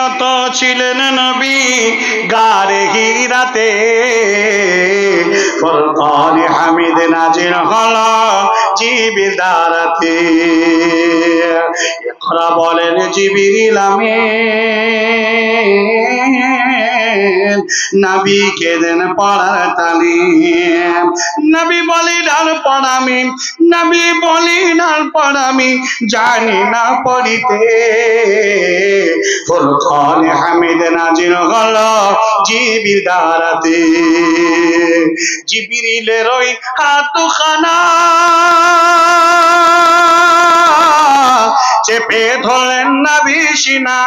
রত ছিলেন নবী গারে হিরাতে, ফুরকান হামিদ নাজিল হলো জিবরিল দ্বারাতে। ইকরা বলেন জিবরিল আমিন, নবীকে দেন পড়ার তালিম। নবী বলেন আর পড়ামি, নবী বলেন আর পড়ামি, জানি না পড়িতে। ফুরকান হামিদ নাজিল হলো জিবরিল দ্বারাতে। জিবরিলের ওই হাতখানা চেপে ধরলেন নবী সিনা,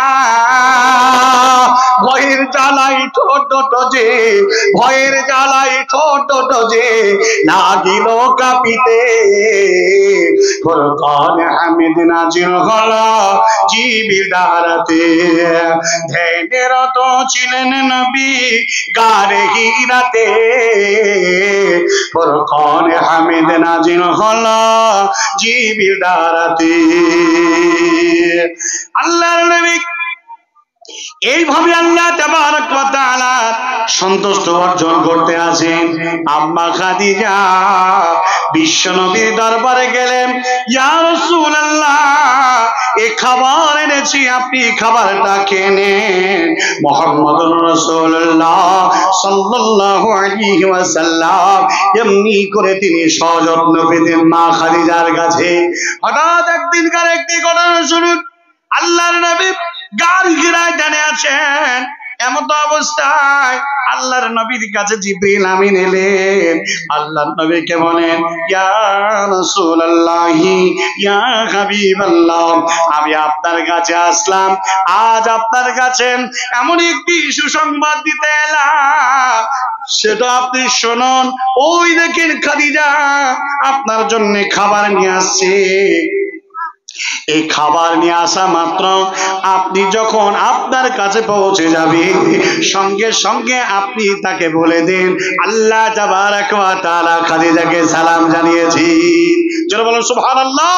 ভয়ের জ্বালাই ঠোঁট যে, ভয়ের জ্বালাই ঠোঁট যে লাগিল কাঁপিতে। ফুরকান হামিদ নাজিল হলো জিবরিল দ্বারাতে। ধ্যানরত ছিলেন নবী গারে হিরাতে, ফুরকান হামিদ নাজিল হলো জিবরিল দ্বারাতে। আল্লাহর নবী এইভাবে আল্লাহ তাবারক ওয়া তাআলা সন্তুষ্ট অর্জন করতে আছেন। আম্মা খাদিজা বিশ্ব নবীর দরবারে গেলেন, ইয়া রাসূলুল্লাহ এই খাবার এনেছি, আপনি খাবারটা খেয়ে নেন। মুহাম্মদুর রাসূলুল্লাহ সাল্লাল্লাহু আলাইহি ওয়াসাল্লাম এমনি করে তিনি সযত্ন পেতেন মা খাদিজার কাছে। হঠাৎ একদিনকার একটি ঘটনা শুনুন। আল্লাহর নবী গার হিরায় দাঁড়িয়ে আছেন, এমত অবস্থায় আল্লাহর নবীর কাছে জিবরিল আমিন এলেন। আল্লাহর নবীকে বলেন, ইয়া রাসূলুল্লাহি ইয়া হাবিবাল্লাহ, আমি আপনার কাছে আসলাম, আজ আপনার কাছে এমন একটি সুসংবাদ দিতে এলাম, সেটা আপনি শুনুন। ওই দেখেন খাদিজা আপনার জন্য খাবার নিয়ে আসছে। এই খাবার নিয়ে আসা মাত্র আপনি যখন আপনার কাছে পৌঁছে যাবে, সঙ্গে সঙ্গে আপনি তাকে বলে দিন আল্লাহ তাবারক ওয়া তাআলা খাদিজাকে সালাম জানিয়েছি। জোরে বলুন সুবহানাল্লাহ।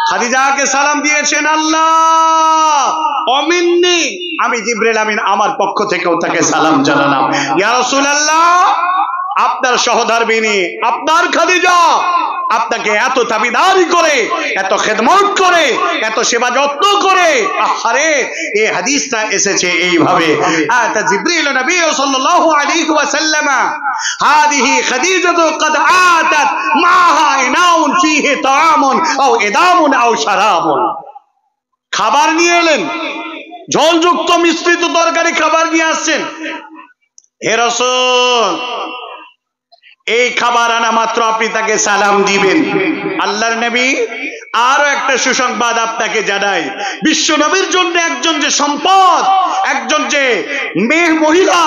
খাদিজাকে সালাম দিয়েছেন আল্লাহ, অমিন্নি আমি জিবরিল আমিন আমার পক্ষ থেকেও তাকে সালাম জানালাম। ইয়া রাসূলুল্লাহ আপনার সহধর্মিনী আপনার খাদিজা আপনাকে এত তাবিদারি করে, এত খেদমত করে, এত সেবা যত্ন করে। আহারে এই হাদিসটা এসেছে এইভাবে, আতা জিবরিল নবী সাল্লাল্লাহু আলাইহি ওয়াসাল্লাম হাদিহি খাদিজাতু قد আতাত মাহা ইনাউন ফিহি তাআমুন আও ইদামুন আও শারাবুন। খাবার নিয়ে এলেন, ঝোলযুক্ত মিশ্রিত তরকারি খাবার নিয়ে আসছেন। হে রাসূল এই খাবার আনা মাত্র আপনি তাকে সালাম দিবেন। আল্লাহর নবী আরো একটা সুসংবাদ আপনাকে জানাই, বিশ্ব নবীর জন্য একজন যে সম্পদ, একজন যে মেয়ে মহিলা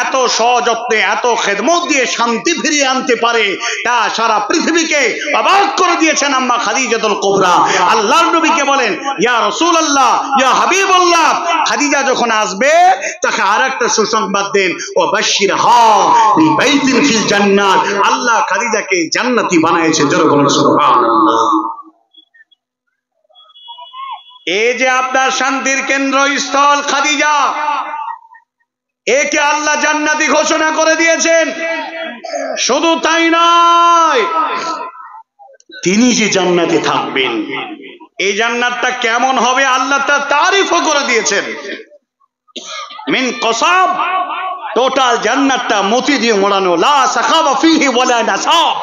এত সযত্নে এত খেদমত দিয়ে শান্তি ফিরিয়ে আনতে পারে, তা সারা পৃথিবীকে অবাক করে দিয়েছেন আম্মা খাদিজাতুল কুবরা। আল্লাহর নবীকে বলেন, ইয়া রাসূলুল্লাহ ইয়া হাবিবাল্লাহ, খাদিজা যখন আসবে তাকে আরেকটা সুসংবাদ দেন, ও বাশশিরহা বিবাইতিন ফিল জান্নাত, আল্লাহ খাদিজাকে জান্নাতি বানিয়েছেন। জোরে বলুন সুবহানাল্লাহ। এই যে আপনার শান্তির কেন্দ্রস্থল খাদিজা, একে আল্লাহ জান্নাতি ঘোষণা করে দিয়েছেন। শুধু তাই নয়, তিনি যে জান্নাতে থাকবেন, এই জান্নাতটা কেমন হবে আল্লাহ তার তারিফও করে দিয়েছেন। মিন কসাব, টোটাল জান্নাতটা মতি দিয়ে মোড়ানো, লা সাখাবা ফিহি ওয়ালা নাসাব।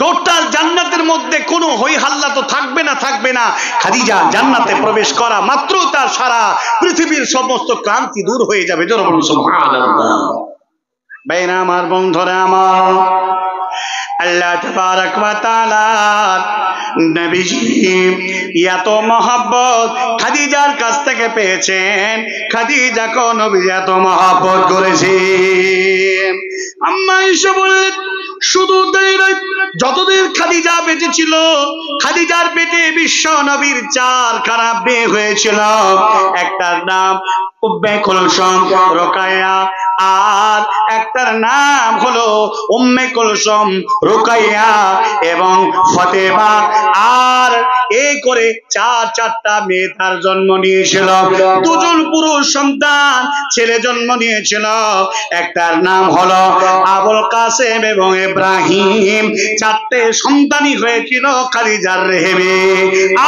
টোটাল জান্নাতের মধ্যে কোনো হই হাল্লা তো থাকবে না, থাকবে না। খাদিজা জান্নাতে প্রবেশ করা মাত্র তার সারা পৃথিবীর সমস্ত ক্লান্তি দূর হয়ে যাবে। জোরে বলুন সুবহানাল্লাহ। ভাইরা আমার, বন্ধুরা আমার, আল্লাহ তাবারক ওয়া তাআলা নবীজি এত মহব্বত খাদিজার কাছ থেকে পেয়েছেন, খাদিজাকে নবী এত মহব্বত করেছেন। আম্মা আয়েশা বললেন, শুধু তাই নয়, যতদিন খাদিজা বেঁচে ছিল, খাদিজার পেটে বিশ্ব নবীর 4খানা মেয়ে হয়েছিল। একটার নাম উম্মে কুলসুম, রোকায়া, আর একটার নাম হলো উম্মে কুলসুম, রুকাইয়া এবং ফতেমা। আর এই করে চারটা মেয়ে তার জন্ম নিয়েছিল। দুজন পুরুষ সন্তান ছেলে জন্ম নিয়েছিল। একটার নাম হলো আবুল কাসেম এবং ইব্রাহিম। চারটে সন্তানই হয়েছিল খাদিজার রেহেমে।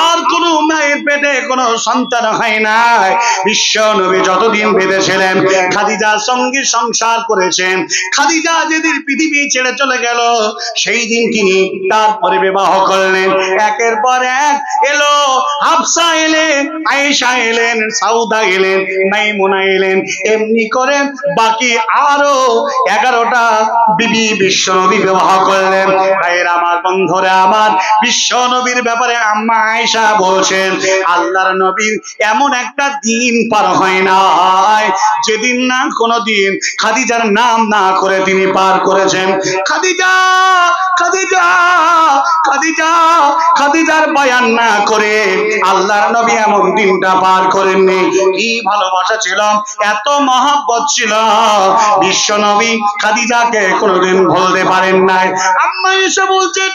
আর কোন মায়ের পেটে কোনো সন্তান হয় নাই। বিশ্ব নবী যতদিন বেঁচে ছিলেন খাদিজার সঙ্গে সংসার করেছেন। খাদিজা যেদিন পৃথিবী ছেড়ে চলে গেল সেই দিন তিনি তারপরে বিবাহ করলেন। একের পর এক এলো, হাফসা এলেন, আয়েশা এলেন, সাউদা এলেন, মাইমুনা এলেন। এমনি করে বাকি আরো 11টা বিবি বিশ্ব নবী বিবাহ করলেন। ভাইয়ের আমার, বন্ধুরা আমার, বিশ্ব নবীর ব্যাপারে আম্মা আয়েশা বলছেন, আল্লাহর নবীর এমন একটা দিন পার হয় না যেদিন না কোনো দিন খাদিজার নাম না করে তিনি পার করেছেন। খাদিজা খাদিজা খাদিজা খাদিজার বয়ান না করে আল্লাহর নবী এমন দিনটা পার করেননি। কি ভালোবাসা ছিল, এত মহব্বত ছিল, বিশ্ব নবী খাদিজাকে কোনোদিন ভুলতে পারেন নাই। আম্মা এসে বলছেন,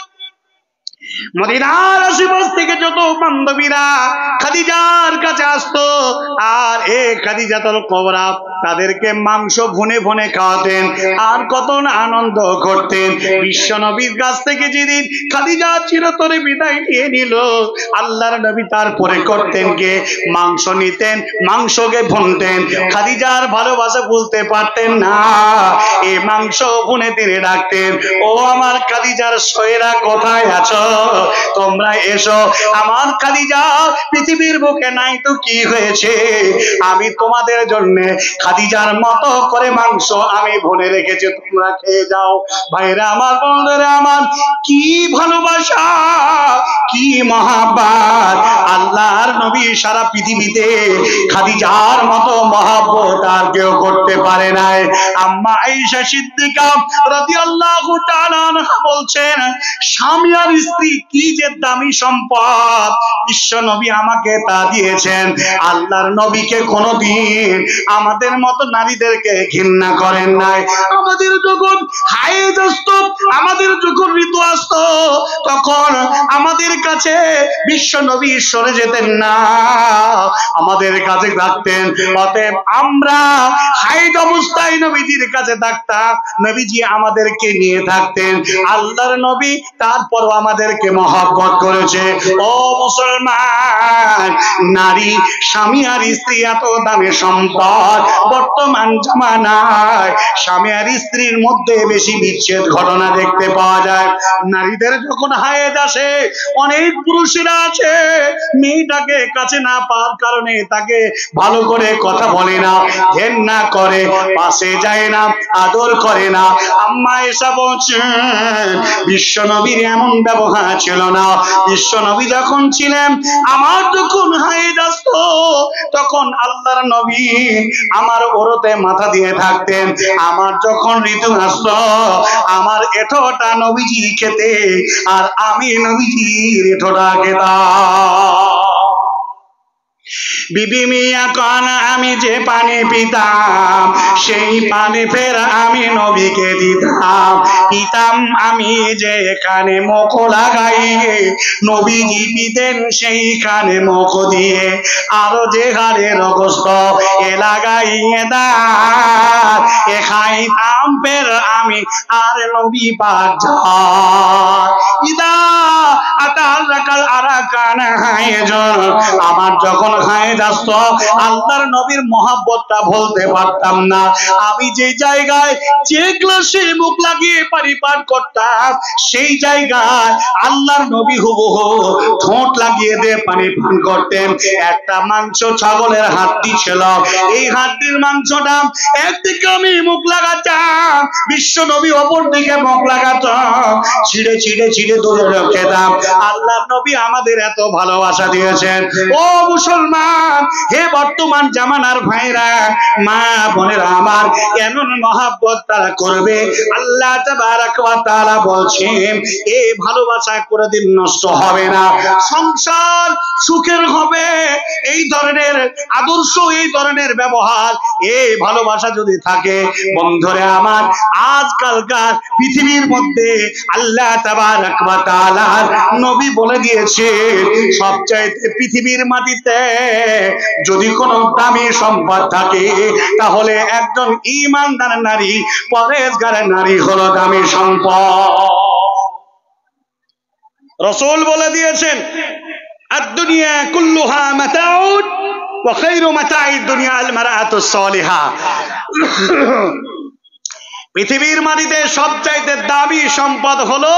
মদিনার আশেপাশ থেকে যত বান্ধবীরা খাদিজার কাছে আসতো আর খাদিজাতুল কুবরা তাদেরকে মাংস ভুনে ভুনে খাওয়াতেন আর কত না আনন্দ করতেন। বিশ্ব নবীর কাছ থেকে যেদিন খাদিজা চিরতরে বিদায় নিয়ে নিল, আল্লাহর নবী তারপরে করতেন কে মাংস নিতেন, মাংসকে ভুনতেন। খাদিজার ভালোবাসা ভুলতে পারতেন না, এই মাংস ভুনে তিনি ডাকতেন, ও আমার খাদিজার সয়েরা কোথায় আছো, তোমরা এসো। আমার খাদিজা পৃথিবীর বুকে নাই তো কি হয়েছে, আমি তোমাদের জন্য খাদিজার মতো করে মাংস আমি ভুনে রেখেছি, তোমরা খেয়ে যাও। ভাইরা আমার, বন্ধুরা আমার, কি ভালোবাসা, কি মহাব্বত। আল্লাহর নবী সারা পৃথিবীতে খাদিজার মতো মহব্বত আর কেউ করতে পারে নাই। আম্মা আয়েশা সিদ্দিকা রাদিয়াল্লাহু তাআলা আনহা বলছেন, স্বামী আর স্ত্রী কি যে দামি সম্পদ, বিশ্ব নবী আমাকে তা দিয়েছেন। আল্লাহর নবীকে কোনোদিন আমাদের মতো নারীদেরকে ঘৃণা করেন নাই। আমাদের যখন হায়েজ আসতো, আমাদের যখন ঋতু আসতো, তখন আমাদের কাছে বিশ্ব নবী সরে যেতেন না, আমাদের কাছে থাকতেন। অতএব আমরা হায়েজ অবস্থায় নবীজির কাছে থাকতাম, নবীজি আমাদেরকে নিয়ে থাকতেন। আল্লাহর নবী তারপর আমাদেরকে মহব্বত করেছে। ও মুসলমান, নারী, স্বামী আর স্ত্রী এত দামি সম্পদ। বর্তমান জামানায় স্বামী আর স্ত্রীর মধ্যে বেশি বিচ্ছেদ ঘটনা দেখতে পাওয়া যায়। নারীদের যখন হায়েজ আসে, অনেক পুরুষেরা আছে মেয়েটাকে কাছে না পাওয়ার কারণে তাকে ভালো করে কথা বলে না, ঘেন্না করে, পাশে যায় না, আদর করে না। আম্মা আয়েশা বলছেন, বিশ্ব নবীর এমন ব্যবহার ছিল না। বিশ্ব নবী যখন ছিলেন, আমার যখন হায়েজ আসতো তখন আল্লাহর নবী আমার ওরতে মাথা দিয়ে থাকতেন। আমার যখন ঋতু আসতো, আমার এঁঠোটা নবীজি খেতে আর আমি নবীজির এঁঠোটা খেতাম। বিবি মিয়া কন আমি যে পানি পিতাম, সেই পানি ফের আমি নবীকে দিতাম। পিতাম আমি যে এখানে মুখ লাগাইয়ে, নবীজি পিতেন সেইখানে মুখ দিয়ে। আরো যে হাড়ের গোস্ত এ লাগাইয়ে দাঁত, এ খাইতাম ফের আমি আর নবী পাক যায়। ইদা আতাল রাকাল আরাকানা হায়জন, আমার যখন হায়েজ আসতো, আল্লাহর নবীর মহব্বতটা ভুলতে পারতাম না। আমি যে জায়গায় যে গ্লাসে মুখ লাগিয়ে পানি পান করতাম, সেই জায়গায় আল্লাহর নবী হুবহু ঠোঁট লাগিয়ে দিয়ে পানি পান করতেন। একটা মাংস ছাগলের হাড্ডি ছিল, এই হাড্ডির মাংসটা একদিকে আমি মুখ লাগাতাম, বিশ্ব নবী অপর দিকে মুখ লাগাতাম, ছিঁড়ে ছিঁড়ে ছিঁড়ে দূরে খেতাম। আল্লাহর নবী আমাদের এত ভালোবাসা দিয়েছেন। ও মুসলমান, হে বর্তমান জামানার ভাইরা, মা বোনেরা আমার, এমন মহব্বত তারা করবে, আল্লাহ তাবারাক ওয়া তাআলা বলছেন এই ভালোবাসা কোনদিন নষ্ট হবে না, সংসার সুখের হবে। এই ধরনের আদর্শ, এই ধরনের ব্যবহার, এই ভালোবাসা যদি থাকে বন্ধুরে আমার, আজকালকার পৃথিবীর মধ্যে আল্লাহ তাবারক ওয়া তাআলা নবী বলে দিয়েছে সবচাইতে পৃথিবীর মাটিতে যদি কোনো দামি সম্পদ থাকে তাহলে একজন ঈমানদার নারী, পরেজগার নারী হলো দামি সম্পদ। রাসূল বলে দিয়েছেন আদ-দুনিয়া কুল্লুহা মাতাউন ওয়া খায়রু মাতাঈদ দুনিয়া আল মারআতুস সালিহা। পৃথিবীর মাটিতে সবচাইতে দামি সম্পদ হলো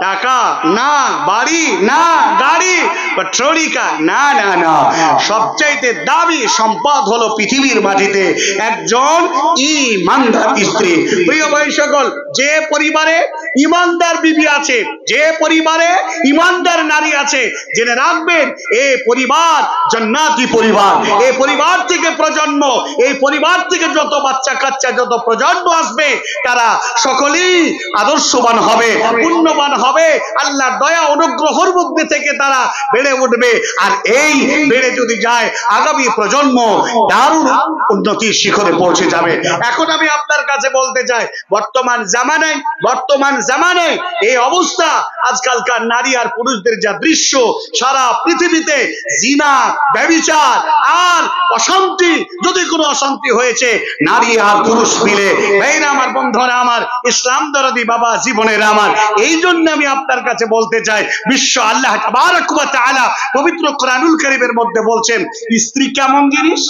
টাকা, না বাড়ি, না গাড়ি, ট্রলিকা, না না না, সবচাইতে দামি সম্পদ হলো পৃথিবীর মাটিতে একজন ঈমানদার স্ত্রী। প্রিয় ভাই সকল, যে পরিবারে ঈমানদার বিবি আছে, যে পরিবারে ঈমানদার নারী আছে, জেনে রাখবেন এই পরিবার জান্নাতি পরিবার। এই পরিবার থেকে প্রজন্ম, এই পরিবার থেকে যত বাচ্চা কাচ্চা, যত প্রজন্ম আসবে তারা সকলেই আদর্শবান হবে, পুণ্যবান হবে, আল্লাহর দয়া অনুগ্রহের মধ্যে থেকে তারা বেড়ে উঠবে। আর এই বেড়ে যদি যায় আগামী প্রজন্ম দারুণ উন্নতির শিখরে পৌঁছে যাবে। এখন আমি আপনার কাছে বলতে চাই, বর্তমান জামানায় এই অবস্থা, আজকালকার নারী আর পুরুষদের যা দৃশ্য, সারা পৃথিবীতে জিনা, ব্যভিচার আর অশান্তি, যদি কোনো অশান্তি হয়েছে নারী আর পুরুষ মিলে। ভাইরা আমার, বন্ধুরা আমার, ইসলাম দরদি বাবা জীবনের আমার, এই জন্য আমি আপনার কাছে বলতে চাই, বিশ্ব আল্লাহ তাবারক ওয়া তাআলা পবিত্র কোরআনুল কারীমের মধ্যে বলছেন স্ত্রী কেমন জিনিস,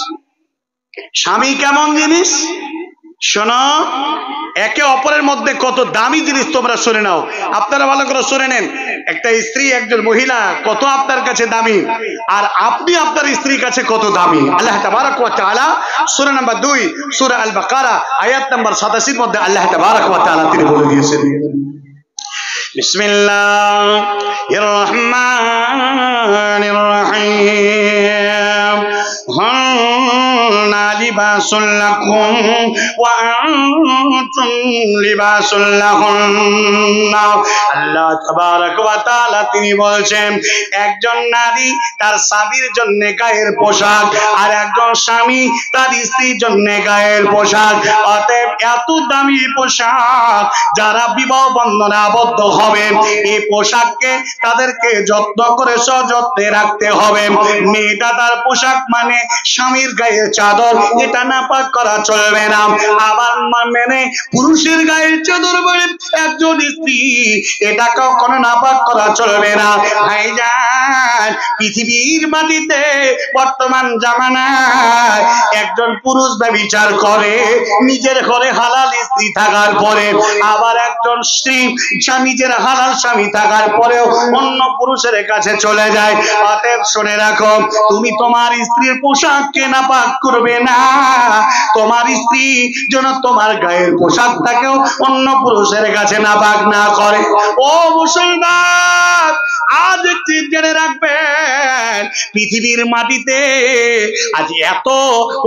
স্বামী কেমন জিনিস। শোনো, একে অপরের মধ্যে কত দামি জিনিস তোমরা শুনে নাও। আপনারা ভালো করে শুনে নেন, একটা স্ত্রী, একজন মহিলা কত আপনার কাছে দামি, আর আপনি আপনার স্ত্রীর কাছে কত দামি। আল্লাহ তাবারক ওয়া তাআলা সূরা নাম্বার 2 সূরা আল বাকারা আয়াত নাম্বার 87 এর মধ্যে আল্লাহ তাবারক ওয়া তাআলা তিনি বলে দিয়েছেন, বিসমিল্লাহির রহমানির রহিম, হুন্না লিবাসুল লাকুম ওয়া আনতুম লিবাসুল লাহুন্না। আল্লাহ তাবারক ওয়া তাআলা তিনি বলছেন, একজন নারী তার স্বামীর জন্য গায়ের পোশাক, আর একজন স্বামী তার স্ত্রীর জন্য গায়ের পোশাক। অতএব এত দামি পোশাক, যারা বিবাহ বন্ধনে আবদ্ধ হবে, এই পোশাককে তাদেরকে যত্ন করে সযত্নে রাখতে হবে। মেয়েটা তার পোশাক মানে স্বামীর গায়ের চাদর, এটা নাপাক করা চলবে না। আবার মানে পুরুষের গায়ের চাদর বলে একজন স্ত্রী, এটা কখনো নাপাক করা চলবে না। ভাইজান, পৃথিবীর মাটিতে বর্তমান জামানায় একজন পুরুষ ব্যভিচার করে নিজের ঘরে হালাল স্ত্রী থাকার পরে, আবার একজন স্ত্রী নিজের হালাল স্বামী থাকার পরেও অন্য পুরুষের কাছে চলে যায়। অতএব শুনে রাখো, তুমি তোমার স্ত্রীর পোশাককে নাপাক করবে না, তোমার স্ত্রী যেন তোমার গায়ের পোশাকটাকেও অন্য পুরুষের কাছে নাপাক না করে। ও মুসলমান, আজ একটি জেনে রাখবেন, পৃথিবীর মাটিতে আজ এত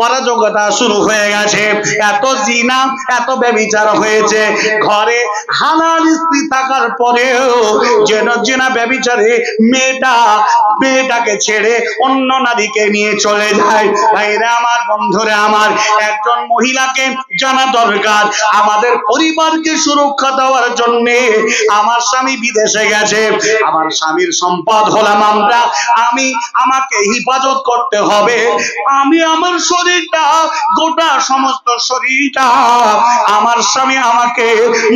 অরাজকতা শুরু হয়ে গেছে, এত জিনা, এত ব্যভিচার হয়েছে। ঘরে হালাল স্ত্রী থাকার পরেও যেন জিনা ব্যভিচারে মেয়েটাকে ছেড়ে অন্য নারীকে নিয়ে চলে যায়। ভাইরা আমার, বন্ধুরা আমার, একজন মহিলাকে জানা দরকার, আমাদের পরিবারকে সুরক্ষা দেওয়ার জন্য আমার স্বামী বিদেশে গেছে, আমার স্বামীর সম্পদ হলাম আমরা, আমাকে হিফাজত করতে হবে। আমি আমার শরীরটা, গোটা সমস্ত শরীরটা আমার স্বামী আমাকে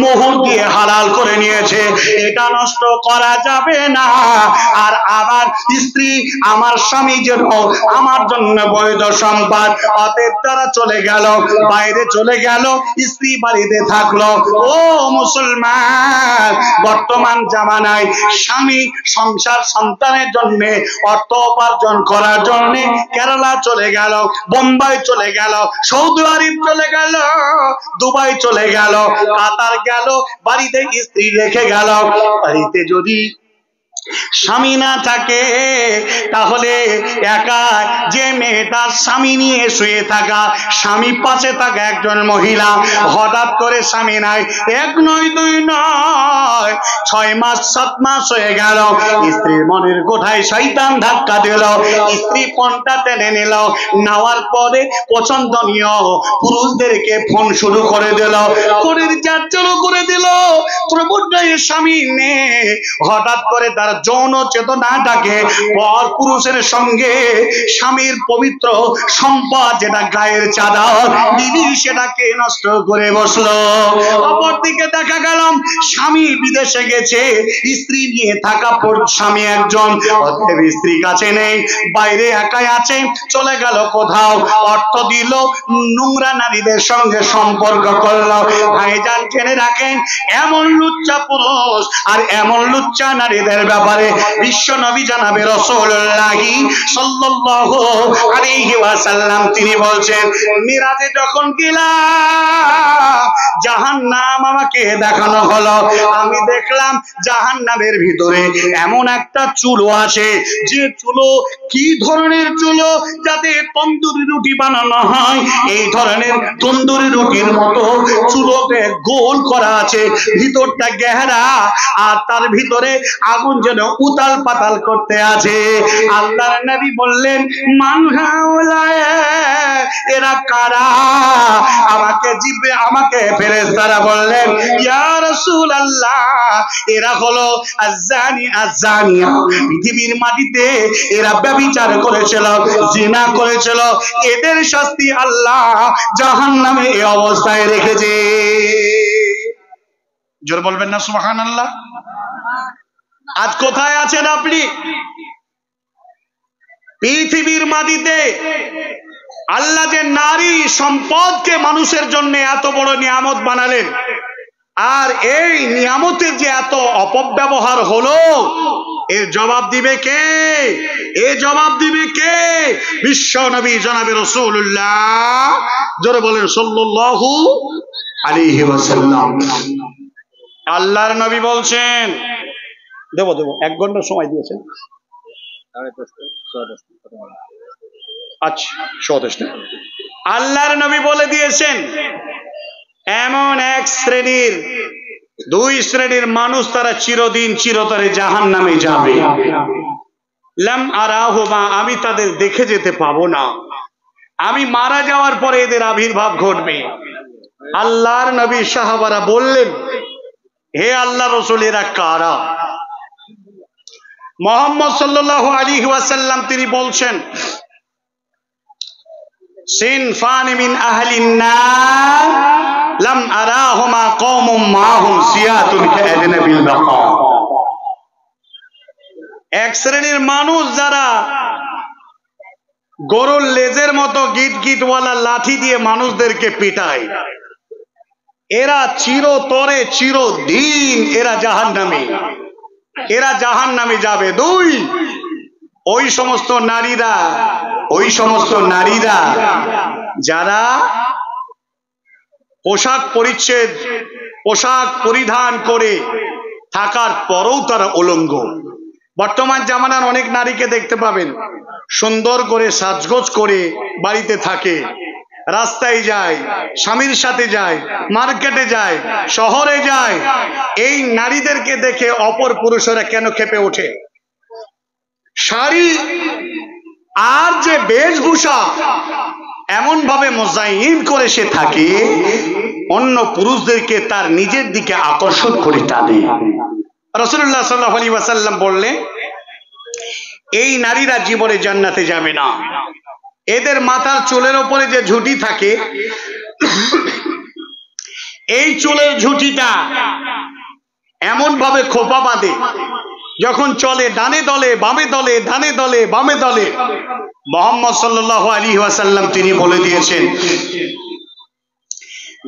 মোহর দিয়ে হালাল করে নিয়েছে, এটা নষ্ট করা যাবে না। আর আমার স্ত্রী, আমার স্বামী যেন আমার জন্য বৈধ সম্পদ। অতএব তারা চলে গেল, বাইরে চলে গেল, স্ত্রী বাড়িতে থাকলো। ও মুসলমান, বর্তমান জামানায় স্বামী সংসার সন্তানের জন্য অর্থ উপার্জন করার জন্য কেরালা চলে গেল, বোম্বাই চলে গেল, সৌদি আরব চলে গেল, দুবাই চলে গেল, কাতার গেল, বাড়িতে স্ত্রী রেখে গেল। বাড়িতে যদি স্বামী না থাকে তাহলে একা যে মেয়েটার স্বামী নিয়ে শুয়ে থাকা, স্বামী পাশে থাকা একজন মহিলা হঠাৎ করে স্বামী নাই, 1 নয় 2 নয় 6 মাস 7 মাস হয়ে গেল, স্ত্রীর মনের কোঠায় শয়তান ধাক্কা দিল, স্ত্রী ফোনটা টেনে নিল, নেওয়ার পরে পছন্দনীয় পুরুষদেরকে ফোন শুরু করে দিল, ফোনের চার্জ চালু করে দিল, প্রবুদ্ধের স্বামী নে হঠাৎ করে তার যৌন চেতনাটাকে পর পুরুষের সঙ্গে স্বামীর পবিত্র সম্পদ যেটা গায়ের চাদর বিবি সেটাকে নষ্ট করে বসলো। অপরদিকে দেখা গেল স্বামী বিদেশে গেছে, স্ত্রী নিয়ে থাকা স্বামী একজন, অতএব স্ত্রী কাছে নেই, বাইরে একাই আছে, চলে গেল কোথাও, অর্থ দিল, নোংরা নারীদের সঙ্গে সম্পর্ক করলো। ভাইজান জেনে রাখেন, এমন লুচ্চা পুরুষ আর এমন লুচ্চা নারীদের ব্যাপারে বিশ্ব নবী জানাবে রাসূলুল্লাহ সাল্লাল্লাহু আলাইহি ওয়াসাল্লাম তিনি বলছেন, মিরাজে যখন গেলাম জাহান্নাম আমাকে দেখানো হলো, আমি দেখলাম জাহান্নামের ভিতরে এমন একটা চুলো আছে, যে চুলো কি ধরনের চুলো, যাতে তন্দুরি রুটি বানানো হয় এই ধরনের তন্দুরি রুটির মতো চুলোতে গোল করা আছে, ভিতরটা গেহরা, আর তার ভিতরে আগুন যেন উতাল পাতাল করতে আছে। আল্লাহর নবী বললেন, মান হাওলায়, এরা কারা? আমাকে ফেরেশতারা বললেন, ইয়া রাসূলুল্লাহ, এরা হলো আয-যানি আয-যানিয়া, পৃথিবীর মাটিতে এরা ব্যভিচার করেছিল, জিনা করেছিল, এদের শাস্তি আল্লাহ জাহান্নামে এই অবস্থায় রেখেছে। জোর বলবেন না সুবহানাল্লাহ? আজ কোথায় আছেন আপনি? পৃথিবীর মাটিতে আল্লাহ যে নারী সম্পদকে মানুষের জন্য এত বড় নিয়ামত বানালেন, আর এই নিয়ামতের যে এত অপব্যবহার হলো, এর জবাব দিবে কে? এর জবাব দিবে কে? বিশ্ব নবী জনাবে রাসূলুল্লাহ, জোরে বলেন সাল্লাল্লাহু আলাইহি ওয়াসাল্লাম। আল্লাহর নবী বলছেন, দেব 1 ঘন্টা সময় দিয়েছেন, আচ্ছা 14টা। আল্লাহর নবী বলে দিয়েছেন, এমন 2 শ্রেণীর মানুষ তারা চিরদিন চিরতরে জাহান্নামে যাবে। লাম আরাহুমা, আমি তাদের দেখে যেতে পাবো না, আমি মারা যাওয়ার পরে এদের আবির্ভাব ঘটবে। আল্লাহর নবী সাহাবারা বললেন, হে আল্লাহ রাসূল, এরা কারা? মুহাম্মদ সাল্লাল্লাহু আলাইহি ওয়াসাল্লাম তিনি বলছেন, সিনফানি মিন আহলিন নার লাম আরাহুমা কওমুম মাহুম সিয়াতুন কাআদনাবিল বাকা। 1 শ্রেণীর মানুষ যারা গরুর লেজের মতো গিট গিটওয়ালা লাঠি দিয়ে মানুষদেরকে পিটায়, এরা চিরতরে চিরদিন এরা জাহান্নামে যাবে। 2, ওই সমস্ত নারীরা যারা পোশাক পরিধান করে থাকার পরেও তারা উলঙ্গ। বর্তমান জামানার অনেক নারীকে দেখতে পাবেন সুন্দর করে সাজগোজ করে বাড়িতে থাকে, রাস্তায় যায়, স্বামীর সাথে যায়, মার্কেটে যায়, শহরে যায়। এই নারীদেরকে দেখে অপর পুরুষেরা কেন ক্ষেপে ওঠে? শাড়ি আর যে বেশভূষা এমন ভাবে মোজাইন করে সে থাকে, অন্য পুরুষদেরকে তার নিজের দিকে আকর্ষণ করে টানে। রাসূলুল্লাহ সাল্লাল্লাহু আলাইহি ওয়াসাল্লাম বললেন, এই নারীরা জীবনে জান্নাতে যাবে না। এদের মাথার চুলের উপরে যে ঝুঁটি থাকে, এই চুলের ঝুঁটিটা এমন ভাবে খোপা বাঁধে, যখন চলে ডানে দলে বামে দলে, ডানে দলে বামে দলে। মুহাম্মদ সাল্লাল্লাহু আলাইহি ওয়াসাল্লাম তিনি বলে দিয়েছেন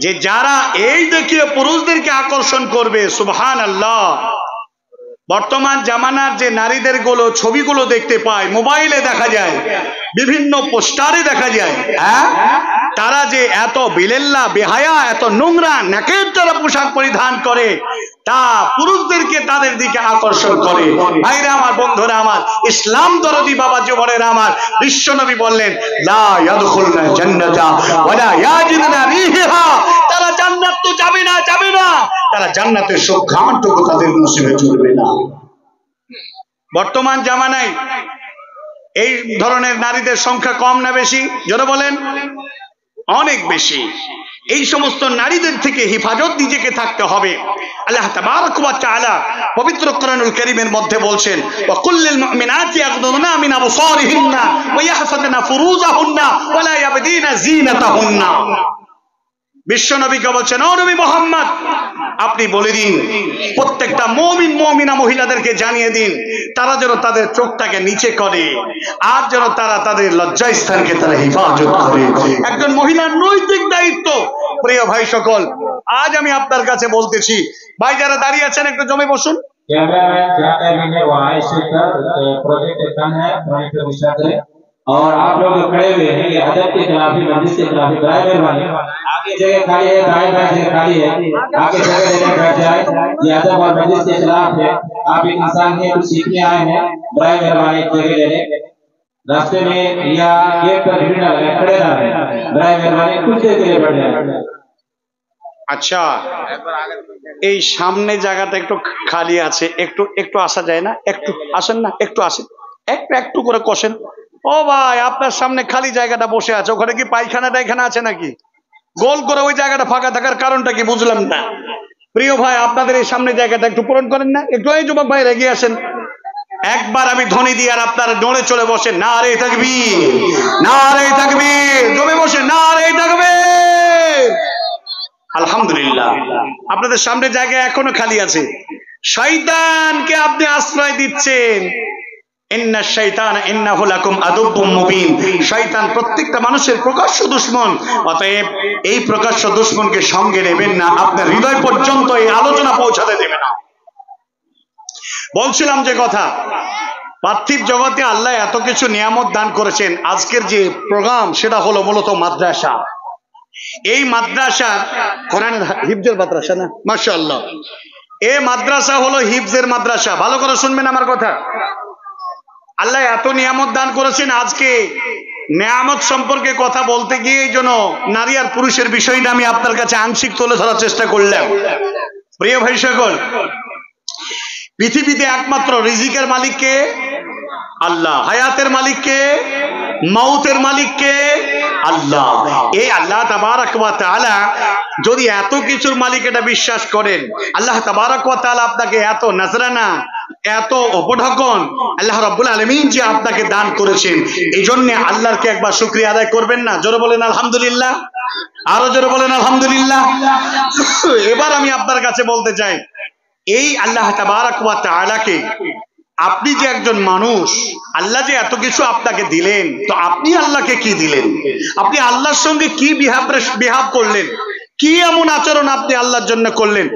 যে যারা এই দেখিয়ে পুরুষদেরকে আকর্ষণ করবে, সুবহানাল্লাহ, বর্তমান জামানার যে নারীদের ছবিগুলো দেখতে পায়, মোবাইলে দেখা যায়, বিভিন্ন পোস্টারে দেখা যায়, তারা যে এত বিলেল্লা বেহায়া, এত নোংরা নাকের তারা পোশাক পরিধান করে, তা পুরুষদেরকে তাদের দিকে আকর্ষণ করে। ভাইরা আমার, বন্ধুরা আমার, ইসলাম দরদি বাবা জীবনের আমার, বিশ্বনবী বললেন লা ইয়াদখুলনা জান্নাতা ওয়ালা ইয়াজিদুনা রিহা, তারা জান্নাত তো যাবে না, তারা জান্নাতের সুঘ্রাণটুকু তাদের নসিবে চলবে না। বর্তমান জামানায় এই ধরনের নারীদের সংখ্যা কম না বেশি? জোরে বলেন। অনেক বেশি। এই সমস্ত নারীদের থেকে হিফাজত নিজেকে থাকতে হবে। আল্লাহ তাবারক ওয়া তাআলা পবিত্র কোরআনুল কারীমের মধ্যে বলছেন ওয়া কুল্লিল মুমিনাতি ইয়াগদুনা মিন আবসারিহিন্না ওয়া ইয়াহফাযনা ফুরুজাহুন্না ওয়া লা ইয়াবদিনা যিনাতাহুন্না। বিশ্বনবীকে বলছেন, ও নবী মুহাম্মদ, আপনি বলে দিন প্রত্যেকটা মুমিন মুমিনা মহিলাদেরকে জানিয়ে দিন তারা যেন তাদের চোখটাকে নিচে করে, আর যেন তারা তাদের লজ্জাস্থানকে তারা হেফাজত করে। একজন মহিলার নৈতিক দায়িত্ব। প্রিয় ভাই সকল, আজ আমি আপনার কাছে বলতেছি, ভাই যারা দাঁড়িয়ে আছেন একটু জমে বসুন। और आप लोग जो खड़े हुए हैं ये अदब के खिलाफ ही, बंदिश के खिलाफ ही, बराबर मेहरबानी आगे जगह खाली है, दाएं बाएं जगह खाली है, आगे जगह लेकर बैठ जाए। ये अदब और बंदिश के खिलाफ है। आप एक इंसान हैं, कुछ सीखने आए हैं, बराबर मेहरबानी जगह ले लें। रास्ते में या गेट पर भीड़ ना लगे, खड़े ना रहें, बराबर मेहरबानी कुछ देर के लिए बैठ जाए। আচ্ছা, এই সামনে জায়গাটা একটু খালি আছে, একটু আসা যায় না? একটু আসেন না, একটু আসেন, একটু করে কষেন। ও ভাই, আপনার সামনে খালি জায়গাটা বসে আছে, ওখানে কি পায়খানা টাইখানা আছে নাকি? গোল করে ওই জায়গাটা ফাঁকা থাকার কারণটা কি বুঝলাম না। প্রিয় ভাই, আপনাদের এই সামনে জায়গাটা একটু পূরণ করেন না একটু। এই যুবক ভাই এগিয়ে আসেন, একবার আমি ধ্বনি দিয়ে আর আপনারা নড়ে চলে বসেন। নারে তাকবীর, নারে তাকবীর, জমে বসে নারে তাকবীর। আলহামদুলিল্লাহ, আপনাদের সামনে জায়গা এখনো খালি আছে। শয়তানকে আপনি আশ্রয় দিচ্ছেন। ইন্না শাইতানা ইন্নাহু লাকুম আদুব্বুম মুবিন। শয়তান প্রত্যেকটা মানুষের প্রকাশ্য দুশমন। অতএব এই প্রকাশ্য দুশমনকে সঙ্গে নেবেন না, আপনার হৃদয় পর্যন্ত এই আলোচনা পৌঁছাতে দেবেন না। বলছিলাম যে কথা, পার্থিব জগতে আল্লাহ এত কিছু নিয়ামত দান করেছেন। আজকের যে প্রোগ্রাম সেটা হলো মূলত মাদ্রাসা। এই মাদ্রাসা কোরআন হিফজের মাদ্রাসা না? মাশাআল্লাহ, এই মাদ্রাসা হলো হিফজের মাদ্রাসা। ভালো করে শুনবেন আমার কথা। আল্লাহ এত নিয়ামত দান করেছেন, আজকে নিয়ামত সম্পর্কে কথা বলতে গিয়ে এই জন্য নারী আর পুরুষের বিষয়টা আমি আপনার কাছে আংশিক তুলে ধরার চেষ্টা করলাম। প্রিয় ভাই সকল, পৃথিবীতে একমাত্র রিজিকের মালিক কে? আল্লাহ। হায়াতের মালিক কে? মৌতের মালিক কে? আল্লাহ। এই আল্লাহ তাবারক ওয়া তাআলা যদি এত কিছুর মালিক এটা বিশ্বাস করেন, আল্লাহ তাবারক ওয়া তাআলা আপনাকে এত নজরানা, এত উপঢকন আল্লাহ রাব্বুল আলামিন যে আপনাকে দান করেছেন, এই জন্য আল্লাহকে একবার শুকরিয়া আদায় করবেন না? জোরে বলেন আলহামদুলিল্লাহ, আরো জোরে বলেন আলহামদুলিল্লাহ। এবার আমি আপনার কাছে বলতে চাই, এই আল্লাহ তাবারক ওয়া তাআলাকে, আপনি যে একজন মানুষ, আল্লাহ যে এত কিছু আপনাকে দিলেন, তো আপনি আল্লাহকে কি দিলেন? আপনি আল্লাহর সঙ্গে কি বিহেভ করলেন? কি এমন আচরণ আপনি আল্লাহর জন্য করলেন?